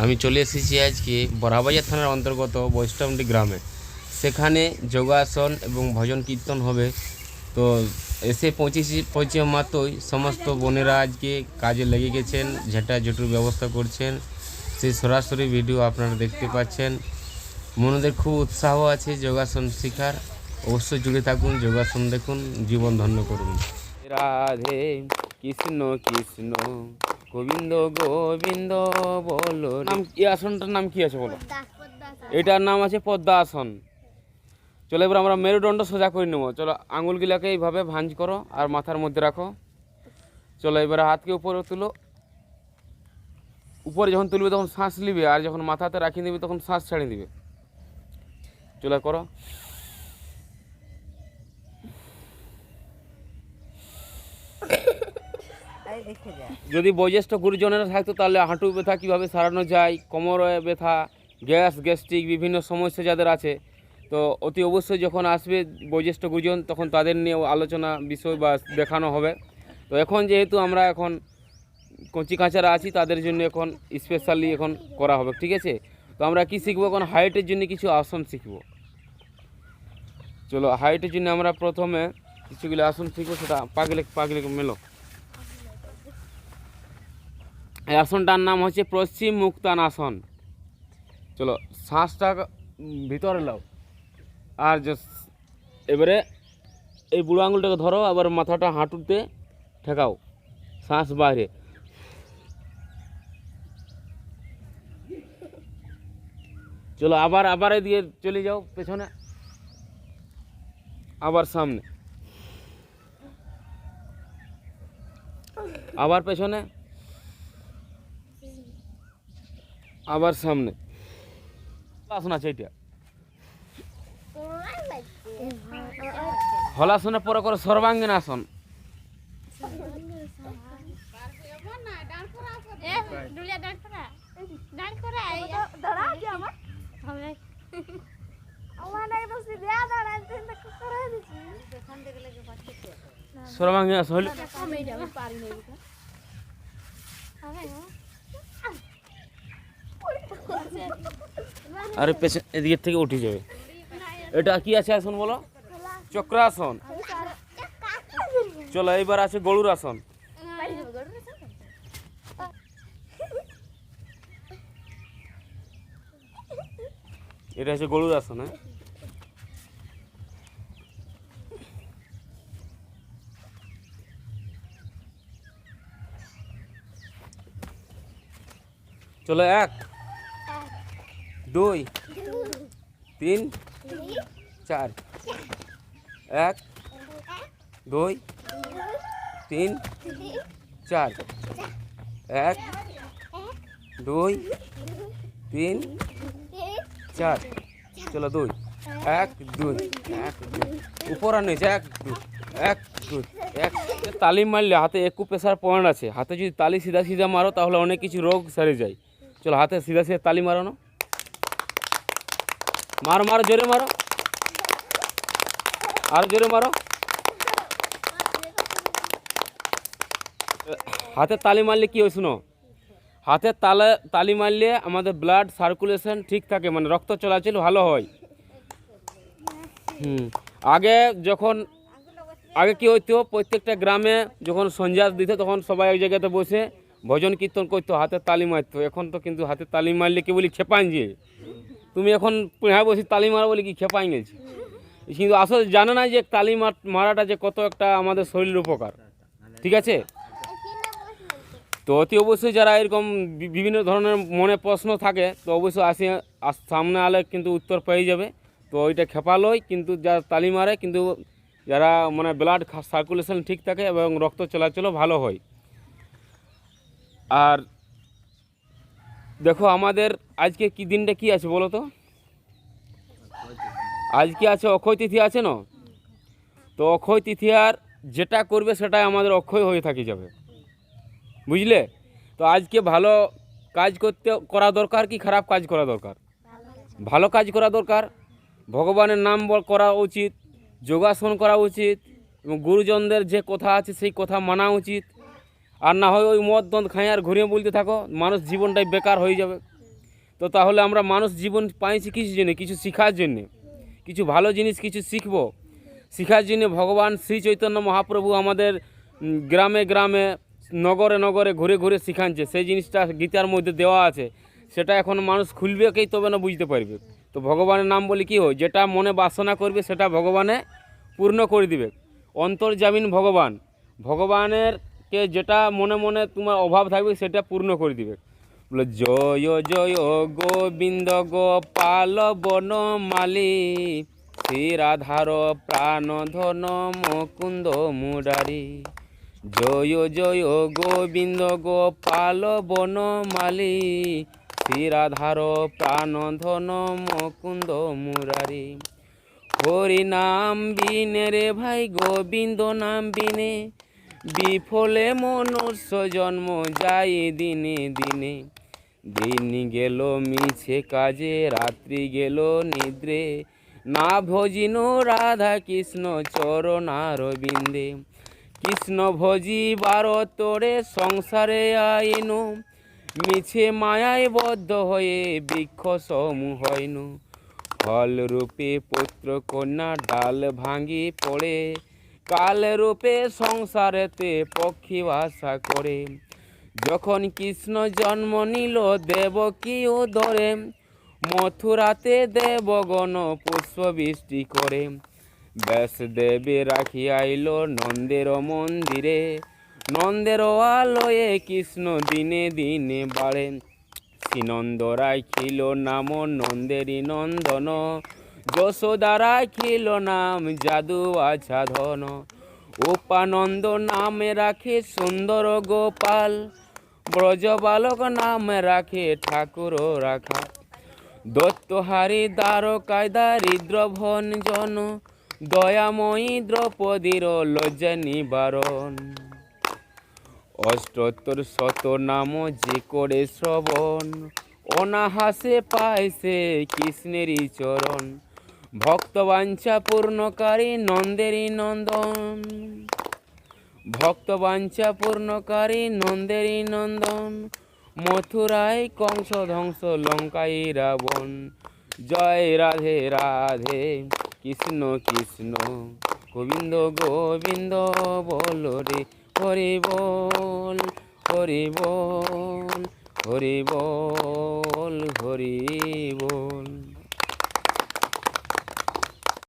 আমি চলে এসেছি আজকে বড়াবাজার থানার অন্তর্গত বৈষ্ণবডি গ্রামে। সেখানে যোগাসন এবং ভজন কীর্তন হবে। তো এসে পৌঁছে মাত্রই সমস্ত বোনেরা আজকে কাজে লেগে গেছেন, ঝেঁটা ঝুটুর ব্যবস্থা করছেন। সেই সরাসরি ভিডিও আপনারা দেখতে পাচ্ছেন। মনদের খুব উৎসাহ আছে যোগাসন শেখার। অবশ্যই জুড়ে থাকুন, যোগাসন দেখুন, জীবন ধন্য করুন। রাধে কৃষ্ণ কৃষ্ণ গোবিন্দ গোবিন্দ বলো। নাম এই আসনটার নাম কি আছে বলো? এটার নাম আছে পদ্মা আসন। চলো এবার আমরা মেরুদণ্ড সোজা করে নেবো। চলো আঙুলগুলাকে এইভাবে ভাঁজ করো আর মাথার মধ্যে রাখো। চলো এবার হাতকে উপরে তুলো। উপরে যখন তুলবে তখন শ্বাস নিবে, আর যখন মাথাতে রাখিয়ে দিবে তখন শ্বাস ছেড়ে দিবে। চলো করো। যদি বয়োজ্যেষ্ঠ গুরুজনেরা থাকতো তাহলে হাঁটু ব্যথা কীভাবে সারানো যায়, কোমরে ব্যথা, গ্যাস্ট্রিক বিভিন্ন সমস্যা যাদের আছে, তো অতি অবশ্যই যখন আসবে বয়োজ্যেষ্ঠ গুরুজন তখন তাদের নিয়ে আলোচনা বিষয় বা দেখানো হবে। তো এখন যেহেতু আমরা এখন কচি কাঁচারা আছি তাদের জন্য এখন স্পেশালি এখন করা হবে, ঠিক আছে? তো আমরা কি শিখবো এখন? হাইটের জন্য কিছু আসন শিখবো। চলো হাইটের জন্য আমরা প্রথমে কিছুগুলো আসন শিখবো, সেটা পাগলে মেলো। এই আসনটার নাম হচ্ছে পশ্চিম মুক্তানাসন। চলো শ্বাসটা ভিতরে লাও, আর এবারে এই বুড়ো আঙুলটাকে ধরো, আবার মাথাটা হাঁটুতে ঠেকাও, শ্বাস বাইরে। চলো আবার এদিকে চলে যাও পেছনে, আবার সামনে, আবার পেছনে, আবার সামনে। আসন আছে এটা। হলাসনের পরে করো সর্বাঙ্গীন আসন। সর্বাঙ্গীন আসন হইল। আরে পেছনে এদিকে থেকে উঠে যাবে। এটা কি আছে আসন বলো? চক্রাসন। চলো এইবার আছে গরুর আসন। এটা হচ্ছে গরুর আসন। হ্যাঁ, চলো 1 2 3 4। 1 2 3 4। 1 2 3 4। চলো 2 1 2 1 2। উপর আর নিচে 1 2 1 2 1। তালি মারলে হাতে একটু প্রেসার পয়েন্ট আছে। হাতে যদি তালি সিধা সিধা মারো তাহলে অনেক কিছু রোগ সেরে যায়। চলো হাতে সিধা সিধা তালি মারো না, মারো জোরে মারো, আর জোরে মারো। হাতে তালি মারলে কি হয় শুনো, হাতের তালি মারলে আমাদের ব্লাড সার্কুলেশন ঠিক থাকে, মানে রক্ত চলাচল ভালো হয়। আগে কি হইতো, প্রত্যেকটা গ্রামে যখন সন্ধ্যা দিত তখন সবাই এক জায়গাতে বসে ভজন কীর্তন করতো, হাতে তালি মারতো। এখন তো কিন্তু হাতে তালি মারলে কি বলি খেপাইন যে তুমি এখন হ্যাঁ বসে তালি মারো বলে কি খেপাইন গেছে, কিন্তু আসলে জানে না যে তালি মারাটা যে কত একটা আমাদের শরীরের উপকার, ঠিক আছে? তো অতি অবশ্যই যারা এরকম বিভিন্ন ধরনের মনে প্রশ্ন থাকে তো অবশ্যই সামনে আলে কিন্তু উত্তর পেয়ে যাবে। তো ওইটা খেপালই, কিন্তু যারা তালি মারে কিন্তু যারা মানে ব্লাড সার্কুলেশন ঠিক থাকে এবং রক্ত চলাচলও ভালো হয়। আর দেখো আমাদের আজকে কি দিনটা কি আছে বলো তো? আজকে আছে অক্ষয় তিথি আছে না? তো অক্ষয় তিথি আর যেটা করবে সেটাই আমাদের অক্ষয় হয়ে থাকি যাবে, বুঝলে? তো আজকে ভালো কাজ করা দরকার কি খারাপ কাজ করা দরকার? ভালো কাজ করা দরকার। ভগবানের নাম করা উচিত, যোগাসন করা উচিত, এবং গুরুজনদের যে কথা আছে সেই কথা মানা উচিত। আর না হয় ওই মদ দন্দ খাই আর ঘুরিয়ে বলতে থাকো, মানুষ জীবনটাই বেকার হয়ে যাবে। তো তাহলে আমরা মানুষ জীবন পাইছি কিছু জন্য, কিছু শেখার জন্যে, কিছু ভালো জিনিস কিছু শিখবো, শেখার জন্য ভগবান শ্রী চৈতন্য মহাপ্রভু আমাদের গ্রামে গ্রামে নগরে নগরে ঘুরে ঘুরে শিখাচ্ছে। সেই জিনিসটা গীতার মধ্যে দেওয়া আছে, সেটা এখন মানুষ খুলবেকেই তবে না বুঝতে পারবে। তো ভগবানের নাম বলে কী হয়, যেটা মনে বাসনা করবে সেটা ভগবানে পূর্ণ করে দিবে। অন্তর্যামীন ভগবান, ভগবানের কে যেটা মনে মনে তোমার অভাব থাকবে সেটা পূর্ণ করে দিবে। বলে জয় জয় গোবিন্দ গোপাল বনমালী, শ্রী রাধার প্রাণধন মুকুন্দ মুরারি। জয় জয় গোবিন্দ গোপাল বনমালী, শ্রী রাধার প্রাণধন মুকুন্দ মুরারি। হরি নাম বিনে রে ভাই গোবিন্দ নাম বিনে, বিফলে মনুষ্য জন্ম যায় দিনে দিনে। দিন গেল মিছে কাজে, রাত্রি গেল নিদ্রে, না ভজিন রাধা কৃষ্ণ চরণারবিন্দে। কৃষ্ণ ভজিবার তোরে সংসারে আইনু, মিছে মায়ায় বদ্ধ হয়ে বৃক্ষ সমূহ হইনু। ফল রূপে পুত্র কন্যা ডাল ভাঙি পড়ে, কাল রূপে সংসারেতে পক্ষী বাসা করে। যখন কৃষ্ণ জন্ম নিল দেবকী উদরে, মথুরাতে দেবগণ পুষ্প বৃষ্টি করে। ব্যাসদেবে রাখি আইল নন্দের মন্দিরে, নন্দের আলোয়ে কৃষ্ণ দিনে দিনে বাড়ে। শ্রীনন্দ রাখিল নাম নন্দেরই নন্দন, যশোদা রাখিল নাম যাদু আচ্ছাদন। উপানন্দ নামে রাখে সুন্দর গোপাল, ব্রজ বালক নামে রাখে ঠাকুর রাখা। দত্তহারি দ্বারকায় দারিদ্র ভঞ্জন, দয়াময়ী দ্রৌপদীর লজ্জা নিবারণ। অষ্টোত্তর শত নাম যে করে শ্রবণ, অনাহাসে পায় সে কৃষ্ণেরই চরণ। ভক্তবাঞ্ছা পূর্ণকারী নন্দেরই নন্দন, ভক্তবাঞ্ছা পূর্ণকারী নন্দেরই নন্দন। মথুরায় কংস ধ্বংস লঙ্কায় রাবণ। জয় রাধে রাধে কৃষ্ণ কৃষ্ণ গোবিন্দ গোবিন্দ বল রে হরি বল, হরি বল, হরি বল, হরি বল।